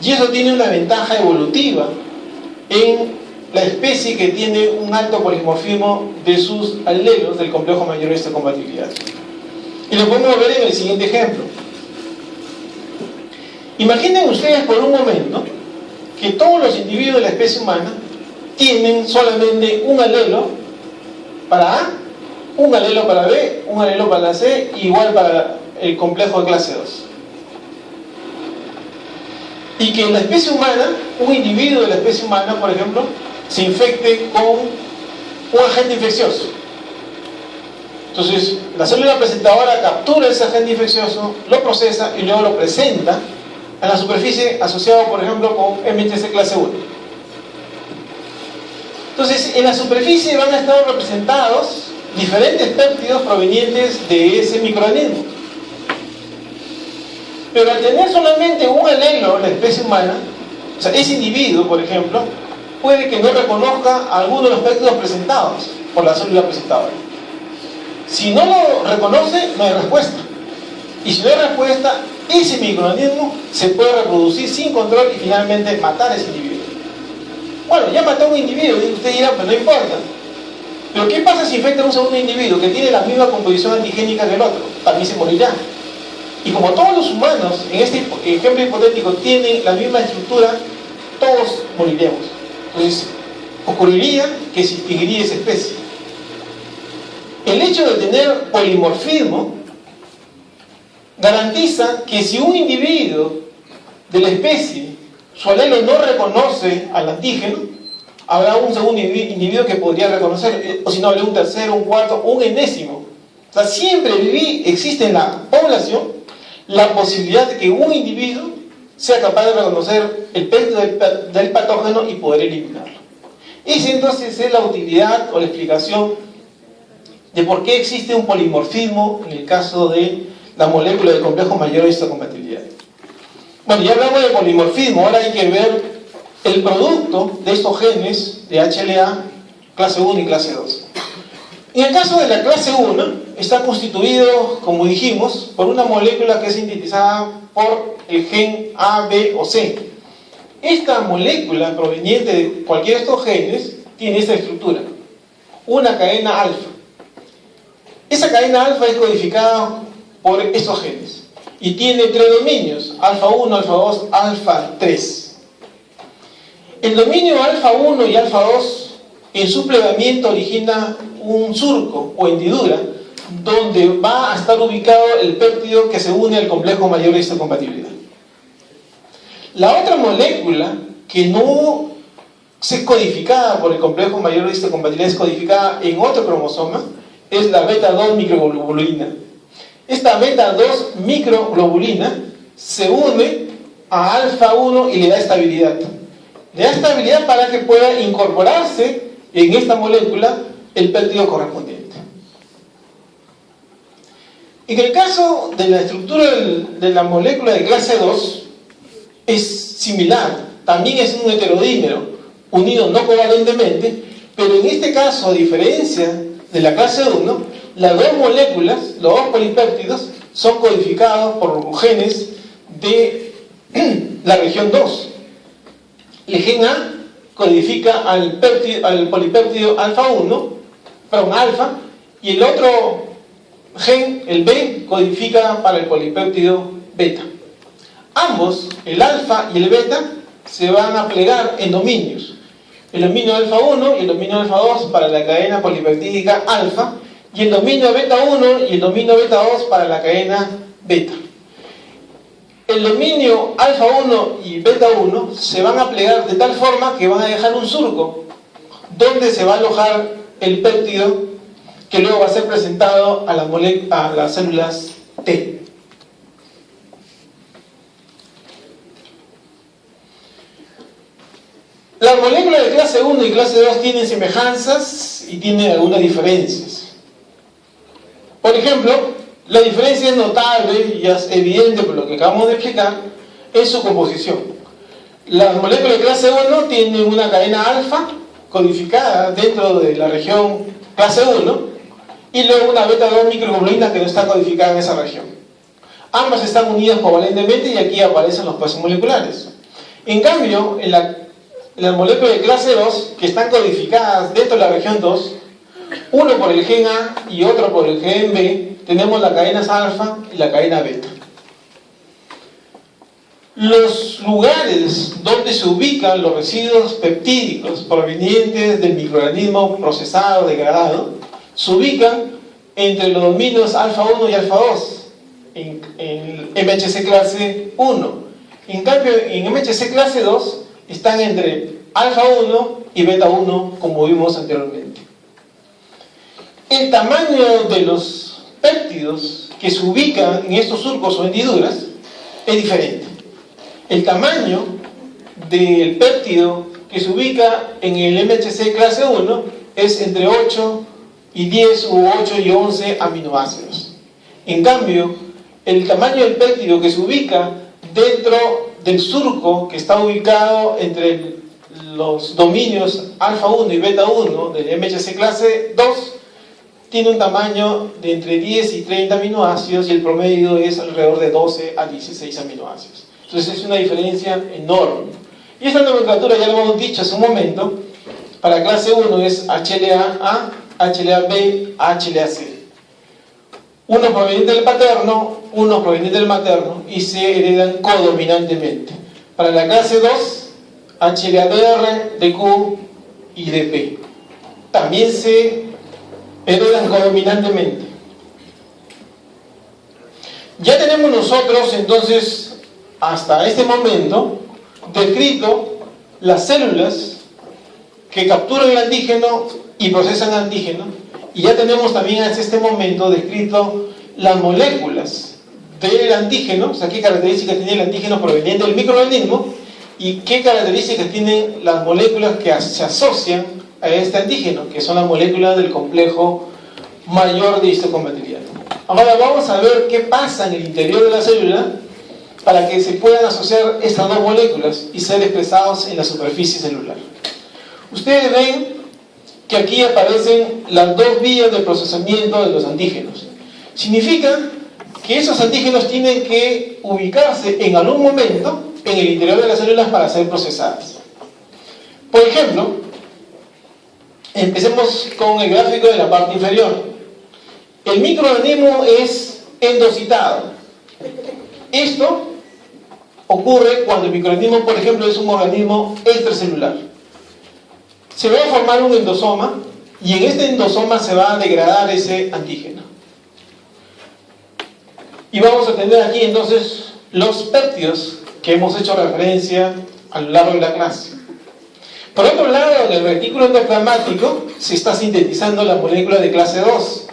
Y eso tiene una ventaja evolutiva en la especie que tiene un alto polimorfismo de sus alelos del complejo mayor de histocompatibilidad. Y lo podemos ver en el siguiente ejemplo. Imaginen ustedes por un momento que todos los individuos de la especie humana tienen solamente un alelo para A, un alelo para B, un alelo para C, igual para el complejo de clase 2. Y que en la especie humana, un individuo de la especie humana, por ejemplo, se infecte con un agente infeccioso. Entonces, la célula presentadora captura ese agente infeccioso, lo procesa y luego lo presenta a la superficie asociado, por ejemplo, con MHC clase 1. Entonces, en la superficie van a estar representados diferentes péptidos provenientes de ese microorganismo. Pero al tener solamente un alelo en la especie humana, o sea, ese individuo, por ejemplo, puede que no reconozca alguno de los péptidos presentados por la célula presentadora. Si no lo reconoce, no hay respuesta. Y si no hay respuesta, ese microorganismo se puede reproducir sin control y finalmente matar a ese individuo. Bueno, ya mató a un individuo, y usted dirá, pues no importa. Pero ¿qué pasa si infecta a un segundo individuo que tiene la misma composición antigénica que el otro? También se morirá. Y como todos los humanos, en este ejemplo hipotético, tienen la misma estructura, todos moriremos. Entonces, ocurriría que se extinguiría esa especie. El hecho de tener polimorfismo garantiza que si un individuo de la especie, su alelo no reconoce al antígeno, habrá un segundo individuo que podría reconocer, o si no, habrá un tercero, un cuarto, un enésimo. O sea, siempre existe en la población la posibilidad de que un individuo sea capaz de reconocer el péptido del patógeno y poder eliminarlo. Esa entonces es la utilidad o la explicación de por qué existe un polimorfismo en el caso de la molécula del complejo mayor de histocompatibilidad. Bueno, ya hablamos de polimorfismo, ahora hay que ver el producto de estos genes de HLA clase 1 y clase 2. En el caso de la clase 1, está constituido, como dijimos, por una molécula que es sintetizada por el gen A, B o C. Esta molécula proveniente de cualquiera de estos genes tiene esta estructura, una cadena alfa. Esa cadena alfa es codificada por estos genes y tiene 3 dominios, alfa 1, alfa 2, alfa 3. El dominio alfa 1 y alfa 2 en su plegamiento origina un surco o hendidura donde va a estar ubicado el péptido que se une al complejo mayor de histocompatibilidad. La otra molécula que no es codificada por el complejo mayor de histocompatibilidad, es codificada en otro cromosoma, es la beta 2 microglobulina. Esta beta 2 microglobulina se une a alfa 1 y le da estabilidad. Le da estabilidad para que pueda incorporarse en esta molécula el péptido correspondiente. En el caso de la estructura de la molécula de clase 2 es similar, también es un heterodímero unido no covalentemente, pero en este caso, a diferencia de la clase 1, las dos moléculas, los dos polipéptidos, son codificados por genes de la región 2. El gen A codifica al polipéptido alfa 1, perdón, alfa, y el otro gen, el B, codifica para el polipéptido beta. Ambos, el alfa y el beta, se van a plegar en dominios. El dominio alfa 1 y el dominio alfa 2 para la cadena polipeptídica alfa, y el dominio beta 1 y el dominio beta 2 para la cadena beta. El dominio alfa 1 y beta 1 se van a plegar de tal forma que van a dejar un surco donde se va a alojar el péptido que luego va a ser presentado a las células T. Las moléculas de clase 1 y clase 2 tienen semejanzas y tienen algunas diferencias. Por ejemplo, la diferencia es notable y es evidente por lo que acabamos de explicar, es su composición. Las moléculas de clase 1 tienen una cadena alfa codificada dentro de la región clase 1 y luego una beta-2 microglobulina que no está codificada en esa región. Ambas están unidas covalentemente y aquí aparecen los pasos moleculares. En cambio, en las moléculas de clase 2, que están codificadas dentro de la región 2, uno por el gen A y otro por el gen B, tenemos la cadena alfa y la cadena beta. Los lugares donde se ubican los residuos peptídicos provenientes del microorganismo procesado, degradado, se ubican entre los dominios alfa 1 y alfa 2 en MHC clase 1. En cambio, en MHC clase 2 están entre alfa 1 y beta 1, como vimos anteriormente. El tamaño de los péptidos que se ubican en estos surcos o hendiduras es diferente. El tamaño del péptido que se ubica en el MHC clase 1 es entre 8 y 10 u 8 y 11 aminoácidos. En cambio, el tamaño del péptido que se ubica dentro del surco que está ubicado entre los dominios alfa 1 y beta 1 del MHC clase 2 tiene un tamaño de entre 10 y 30 aminoácidos y el promedio es alrededor de 12 a 16 aminoácidos. Entonces es una diferencia enorme. Y esta nomenclatura ya lo hemos dicho hace un momento. Para clase 1 es HLA-A, HLA-B, HLA-C. Uno proveniente del paterno, uno proveniente del materno y se heredan codominantemente. Para la clase 2, HLA-DR, DQ y DP. También se heredan codominantemente. Ya tenemos nosotros entonces hasta este momento descrito las células que capturan el antígeno y procesan el antígeno, y ya tenemos también hasta este momento descrito las moléculas del antígeno, o sea, qué características tiene el antígeno proveniente del microorganismo y qué características tienen las moléculas que se asocian a este antígeno, que son las moléculas del complejo mayor de histocompatibilidad. Ahora vamos a ver qué pasa en el interior de la célula para que se puedan asociar estas dos moléculas y ser expresados en la superficie celular. Ustedes ven que aquí aparecen las dos vías de procesamiento de los antígenos. Significa que esos antígenos tienen que ubicarse en algún momento en el interior de las células para ser procesadas. Por ejemplo, empecemos con el gráfico de la parte inferior. El microorganismo es endocitado. Esto ocurre cuando el microorganismo, por ejemplo, es un organismo extracelular. Se va a formar un endosoma y en este endosoma se va a degradar ese antígeno. Y vamos a tener aquí entonces los péptidos que hemos hecho referencia a lo largo de la clase. Por otro lado, en el retículo endoplasmático se está sintetizando la molécula de clase 2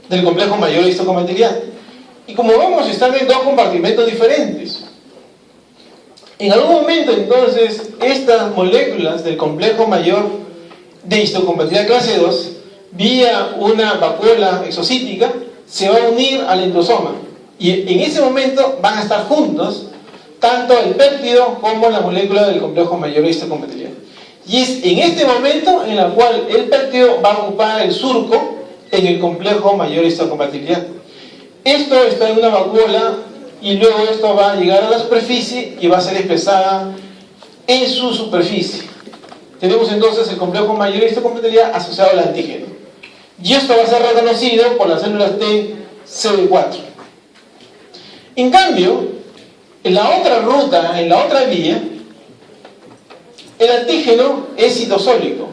del complejo mayor de histocompatibilidad. Y como vemos, están en dos compartimentos diferentes. En algún momento, entonces, estas moléculas del complejo mayor de histocompatibilidad clase 2, vía una vacuola exocítica, se va a unir al endosoma. Y en ese momento van a estar juntos tanto el péptido como la molécula del complejo mayor de histocompatibilidad. Y es en este momento en el cual el péptido va a ocupar el surco en el complejo mayor de histocompatibilidad. Esto está en una vacuola y luego esto va a llegar a la superficie y va a ser expresada en su superficie. Tenemos entonces el complejo mayor de histocompatibilidad asociado al antígeno. Y esto va a ser reconocido por las células T CD4. En cambio, en la otra ruta, en la otra vía, el antígeno es citosólico.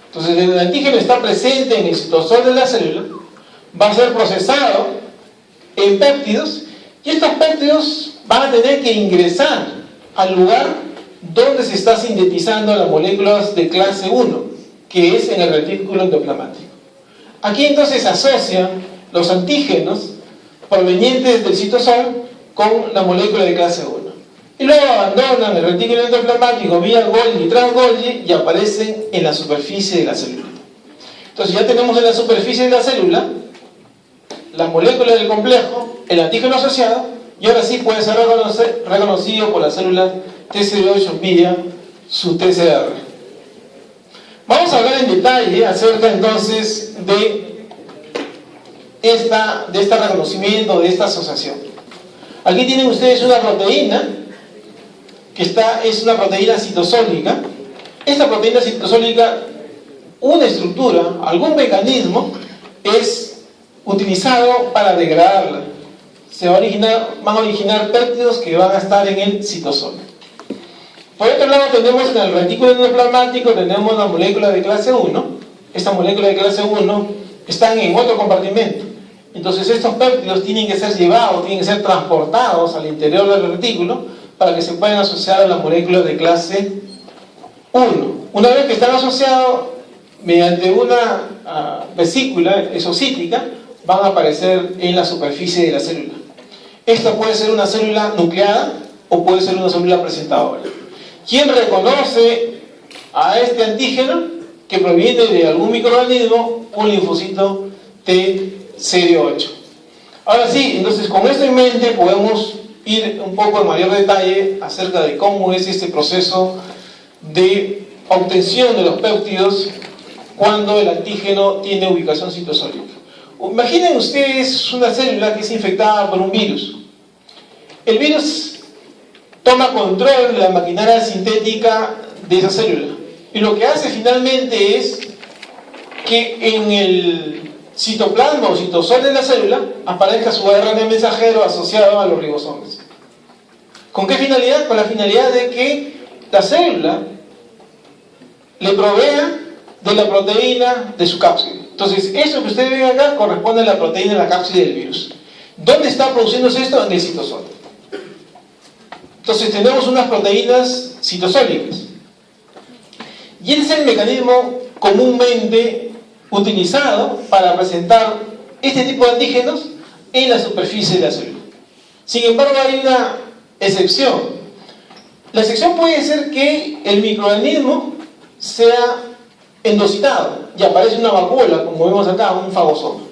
Entonces, el antígeno está presente en el citosol de la célula, va a ser procesado en péptidos, y estos péptidos van a tener que ingresar al lugar donde se está sintetizando las moléculas de clase 1, que es en el retículo endoplasmático. Aquí entonces se asocian los antígenos provenientes del citosol con la molécula de clase 1. y luego abandonan el retículo endoplasmático vía Golgi y trans-Golgi y aparecen en la superficie de la célula. Entonces ya tenemos en la superficie de la célula las moléculas del complejo, el antígeno asociado, y ahora sí puede ser reconocido por la célula TCD8 vía su TCR. Vamos a hablar en detalle acerca entonces de este reconocimiento, de esta asociación. Aquí tienen ustedes una proteína que es una proteína citosólica. Esta proteína citosólica, una estructura, algún mecanismo es utilizado para degradarla. Van a originar péptidos que van a estar en el citosol. Por otro lado tenemos en el retículo endoplasmático, tenemos la molécula de clase 1. Esta molécula de clase 1 están en otro compartimento. Entonces estos péptidos tienen que ser llevados, tienen que ser transportados al interior del retículo para que se puedan asociar a la molécula de clase 1. Una vez que están asociados, mediante una vesícula exocítica, van a aparecer en la superficie de la célula. Esta puede ser una célula nucleada o puede ser una célula presentadora. ¿Quién reconoce a este antígeno que proviene de algún microorganismo? Un linfocito TCD8. Ahora sí, entonces con esto en mente podemos ir un poco en mayor detalle acerca de cómo es este proceso de obtención de los péptidos cuando el antígeno tiene ubicación citosólica. Imaginen ustedes una célula que es infectada por un virus. El virus toma control de la maquinaria sintética de esa célula. Y lo que hace finalmente es que en el citoplasma o citosol de la célula aparezca su ARN mensajero asociado a los ribosomas. ¿Con qué finalidad? Con la finalidad de que la célula le provea de la proteína de su cápside. Entonces, eso que ustedes ven acá corresponde a la proteína de la cápside del virus. ¿Dónde está produciéndose esto? En el citosol. Entonces, tenemos unas proteínas citosólicas. Y ese es el mecanismo comúnmente utilizado para presentar este tipo de antígenos en la superficie de la célula. Sin embargo, hay una excepción. La excepción puede ser que el microorganismo sea endocitado y aparece una vacuola, como vemos acá, un fagosoma.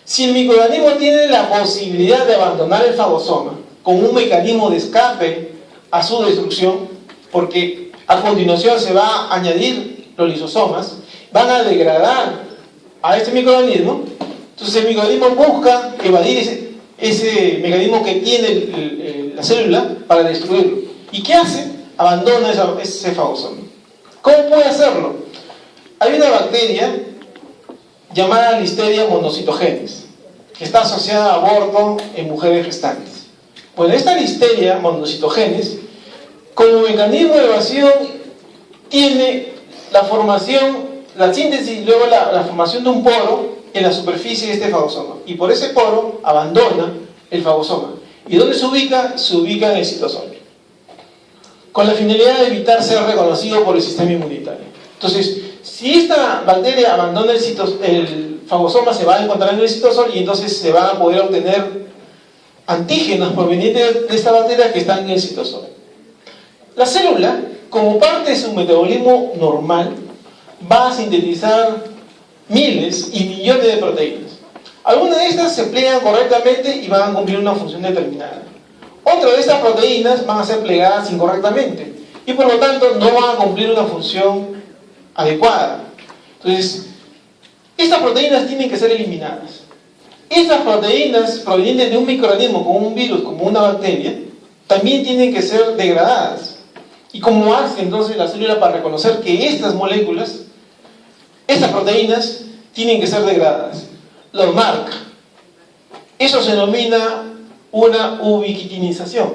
Si el microorganismo tiene la posibilidad de abandonar el fagosoma con un mecanismo de escape a su destrucción, porque a continuación se va a añadir los lisosomas, van a degradar a este microorganismo, entonces el microorganismo busca evadir ese mecanismo que tiene la célula para destruirlo. ¿Y qué hace? Abandona ese fagosoma. ¿Cómo puede hacerlo? Hay una bacteria llamada Listeria monocytogenes, que está asociada a aborto en mujeres gestantes. Bueno, esta Listeria monocytogenes, como mecanismo de evasión, tiene la formación, la síntesis y luego la formación de un poro en la superficie de este fagosoma. Y por ese poro abandona el fagosoma. ¿Y dónde se ubica? Se ubica en el citosol, con la finalidad de evitar ser reconocido por el sistema inmunitario. Entonces, si esta bacteria abandona el fagosoma, se va a encontrar en el citosol y entonces se van a poder obtener antígenos provenientes de esta bacteria que están en el citosol. La célula, como parte de su metabolismo normal, va a sintetizar miles y millones de proteínas. Algunas de estas se plegan correctamente y van a cumplir una función determinada. Otras de estas proteínas van a ser plegadas incorrectamente y por lo tanto no van a cumplir una función adecuada. Entonces, estas proteínas tienen que ser eliminadas. Estas proteínas provenientes de un microorganismo, como un virus, como una bacteria, también tienen que ser degradadas. ¿Y cómo hace entonces la célula para reconocer que estas moléculas, estas proteínas, tienen que ser degradadas? Los marca. Eso se denomina una ubiquitinización.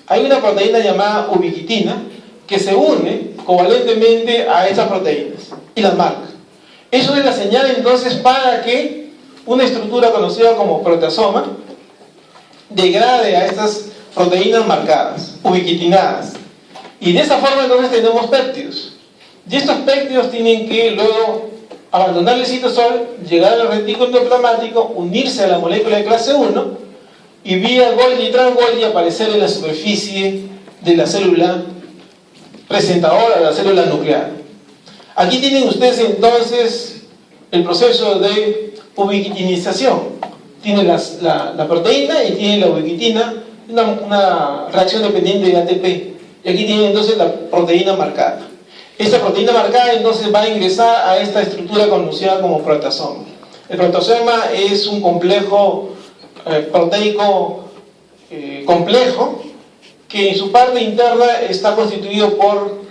Hay una proteína llamada ubiquitina que se une covalentemente a estas proteínas y las marca. Eso es la señal entonces para que una estructura conocida como proteasoma degrade a estas proteínas marcadas, ubiquitinadas. Y de esa forma entonces tenemos péptidos. Y estos péptidos tienen que luego abandonar el citosol, llegar al retículo endoplasmático, unirse a la molécula de clase 1 y vía Golgi y trans-Golgi aparecer en la superficie de la célula presentadora, de la célula nuclear. Aquí tienen ustedes entonces el proceso de ubiquitinización. Tiene la proteína y tiene la ubiquitina, una reacción dependiente de ATP. Y aquí tienen entonces la proteína marcada. Esta proteína marcada entonces va a ingresar a esta estructura conocida como proteasoma. El proteasoma es un complejo proteico complejo que en su parte interna está constituido por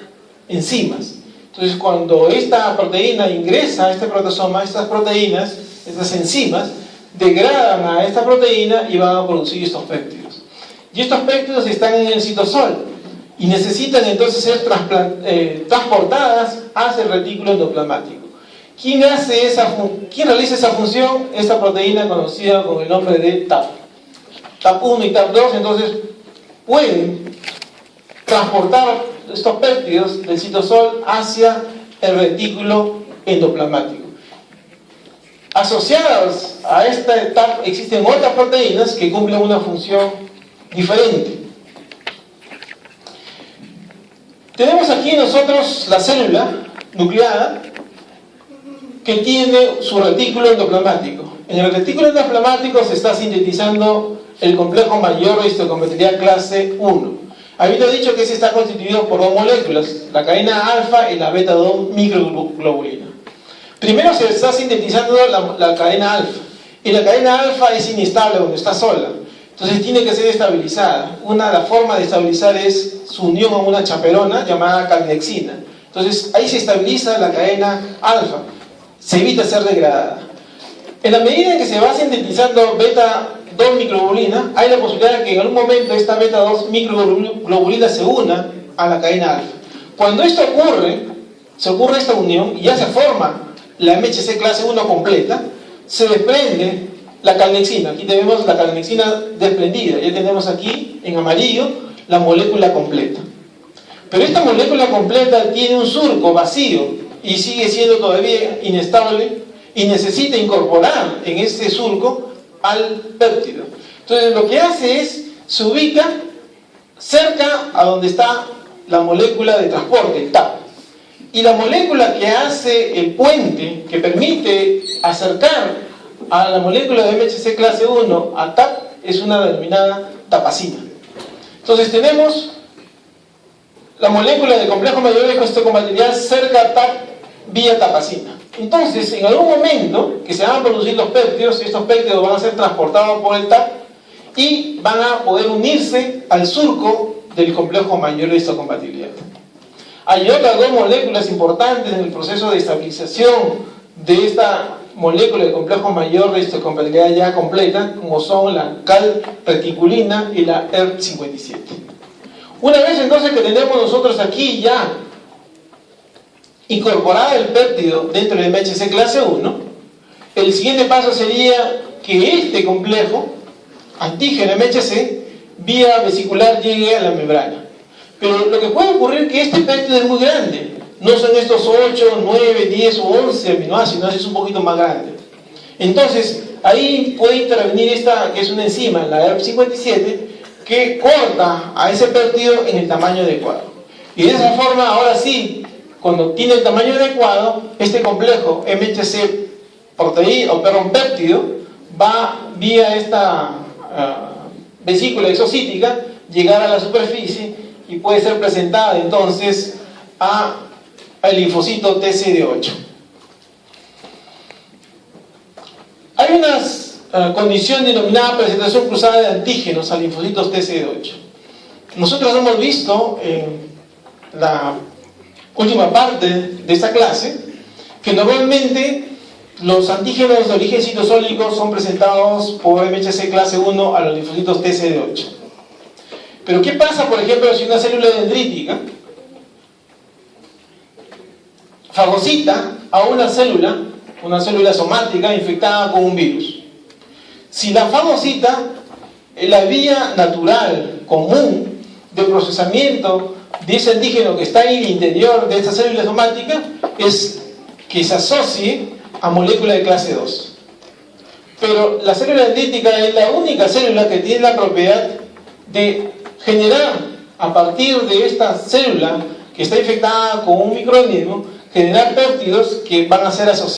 enzimas. Entonces, cuando esta proteína ingresa a este proteasoma, estas proteínas, estas enzimas, degradan a esta proteína y van a producir estos péptidos. Y estos péptidos están en el citosol y necesitan entonces ser transportadas hacia el retículo endoplasmático. ¿Quién realiza esa función? Esta proteína conocida con el nombre de TAP. TAP1 y TAP2 entonces pueden transportar estos péptidos del citosol hacia el retículo endoplasmático. Asociadas a esta etapa existen otras proteínas que cumplen una función diferente. Tenemos aquí nosotros la célula nucleada que tiene su retículo endoplasmático. En el retículo endoplasmático se está sintetizando el complejo mayor de histocompatibilidad clase 1. Había dicho que se está constituido por dos moléculas, la cadena alfa y la beta 2 microglobulina. Primero se está sintetizando la cadena alfa, y la cadena alfa es inestable cuando está sola, entonces tiene que ser estabilizada. Una de las formas de estabilizar es su unión a una chaperona llamada calnexina. Entonces ahí se estabiliza la cadena alfa, se evita ser degradada. En la medida en que se va sintetizando beta 2 microglobulina, hay la posibilidad de que en algún momento esta beta 2 microglobulina se una a la cadena alfa. Cuando esto ocurre, se ocurre esta unión y ya se forma la MHC clase 1 completa, se desprende la calnexina. Aquí tenemos la calnexina desprendida, ya tenemos aquí en amarillo la molécula completa. Pero esta molécula completa tiene un surco vacío y sigue siendo todavía inestable y necesita incorporar en este surco al péptido. Entonces lo que hace es, se ubica cerca a donde está la molécula de transporte, TAP. Y la molécula que hace el puente, que permite acercar a la molécula de MHC clase 1 a TAP, es una denominada tapacina. Entonces tenemos la molécula de complejo mayor de histocompatibilidad cerca a TAP vía tapacina. Entonces, en algún momento que se van a producir los péptidos, estos péptidos van a ser transportados por el TAP y van a poder unirse al surco del complejo mayor de histocompatibilidad. Hay otras dos moléculas importantes en el proceso de estabilización de esta molécula de complejo mayor de histocompatibilidad ya completa, como son la calreticulina y la ERP57. Una vez entonces que tenemos nosotros aquí ya incorporado el péptido dentro del MHC clase 1, el siguiente paso sería que este complejo antígeno MHC vía vesicular llegue a la membrana. Pero lo que puede ocurrir es que este péptido es muy grande, no son estos 8, 9, 10 o 11 aminoácidos, es un poquito más grande. Entonces ahí puede intervenir esta, que es una enzima, la ERP57, que corta a ese péptido en el tamaño adecuado. Y de esa forma, ahora sí, cuando tiene el tamaño adecuado, este complejo MHC proteína o péptido va vía esta vesícula exocítica llegar a la superficie y puede ser presentada entonces al linfocito TCD8. Hay una condición denominada presentación cruzada de antígenos a linfocitos TCD8. Nosotros hemos visto en la última parte de esta clase que normalmente los antígenos de origen citosólico son presentados por MHC clase 1 a los linfocitos TCD8. Pero ¿qué pasa, por ejemplo, si una célula dendrítica fagocita a una célula somática infectada con un virus? Si la fagocita, la vía natural, común, de procesamiento de ese antígeno que está en el interior de esta célula somática es que se asocie a molécula de clase 2. Pero la célula dendrítica es la única célula que tiene la propiedad de generar a partir de esta célula que está infectada con un microorganismo, generar péptidos que van a ser asociados